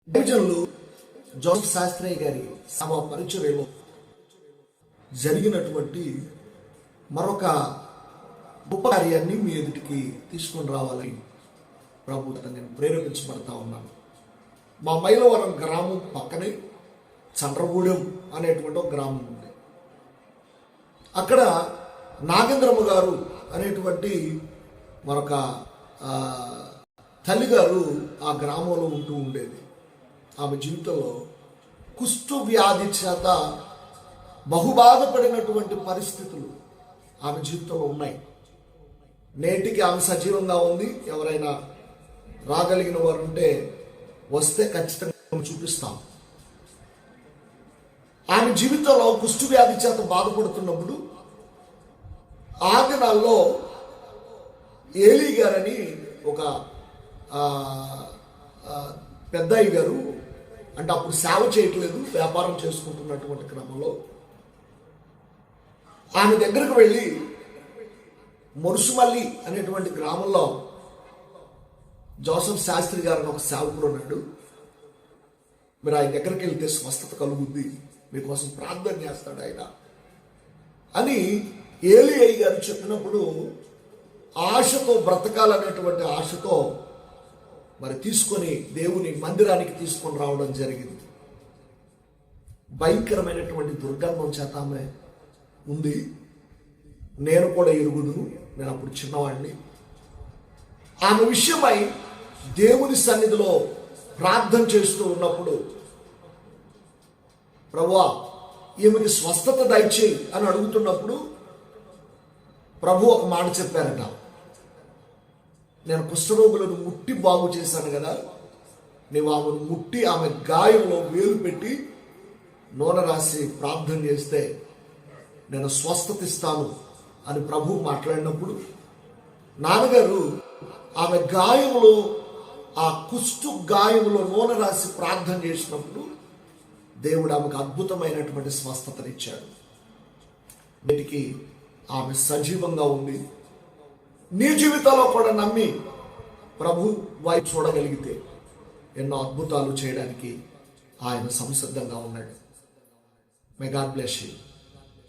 డివిజన్లు జోసెఫ్ శాస్త్రి గారి సభ పరిచర్యలో జరిగినటువంటి మరొక గొప్ప కార్యాన్ని మీ ఎదుటికి తీసుకొని రావాలని ప్రభు నేను ప్రేరేపించబడతా ఉన్నాను. మా మైలవరం గ్రామం పక్కనే చంద్రగూడెం అనేటువంటి ఒక గ్రామం ఉంది. అక్కడ నాగేంద్రమ్మ గారు అనేటువంటి మరొక తల్లిగారు ఆ గ్రామంలో ఉంటూ ఉండేది. ఆమె జీవితంలో కుష్టు వ్యాధి చేత బహుబాధపడినటువంటి పరిస్థితులు ఆమె జీవితంలో ఉన్నాయి. నేటికి ఆమె సజీవంగా ఉంది. ఎవరైనా రాగలిగిన వారు ఉంటే వస్తే ఖచ్చితంగా చూపిస్తాం. ఆమె జీవితంలో కుష్టు వ్యాధి చేత బాధపడుతున్నప్పుడు ఆ దినాల్లో ఏలీ గారని ఒక పెద్దయ్య గారు, అంటే అప్పుడు సేవ చేయట్లేదు, వ్యాపారం చేసుకుంటున్నటువంటి క్రమంలో ఆమె దగ్గరకు వెళ్ళి మొరుసుమల్లి అనేటువంటి గ్రామంలో జోసెఫ్ శాస్త్రి గారిని ఒక సేవకుడు ఉన్నాడు, మీరు ఆయన దగ్గరికి వెళ్తే స్వస్థత కలుగుద్ది, మీకోసం ప్రార్థన చేస్తాడు ఆయన అని ఏలీ అయ్య గారు చెప్పినప్పుడు ఆశతో బ్రతకాలనేటువంటి ఆశతో మరి తీసుకొని దేవుని మందిరానికి తీసుకొని రావడం జరిగింది. భయంకరమైనటువంటి దుర్గంధం చేత ఆమె ఉంది. నేను కూడా ఎరుగుదును, నేను అప్పుడు చిన్నవాడిని. ఆమె విషయమై దేవుని సన్నిధిలో ప్రార్థన చేస్తూ ఉన్నప్పుడు, ప్రభువా ఈమెకి స్వస్థత దయచేయి అని అడుగుతున్నప్పుడు ప్రభు ఒక మాట చెప్పారట, నేను కుష్ఠరోగులను ముట్టి బాగు చేశాను కదా, నీవు ఆమెను ముట్టి ఆమె గాయంలో వేలు పెట్టి నూనె రాసి ప్రార్థన చేస్తే నేను స్వస్థత ఇస్తాను అని ప్రభు మాట్లాడినప్పుడు నాన్నగారు ఆమె గాయంలో, ఆ కుష్టు గాయంలో నూనె రాసి ప్రార్థన చేసినప్పుడు దేవుడు ఆమెకు అద్భుతమైనటువంటి స్వస్థతనిచ్చాడు. వీటికి ఆమె సజీవంగా ఉంది. నీ జీవితంలో కూడా నమ్మి ప్రభు వైపు చూడగలిగితే ఎన్నో అద్భుతాలు చేయడానికి ఆయన సంసిద్ధంగా ఉన్నాడు. May God bless you.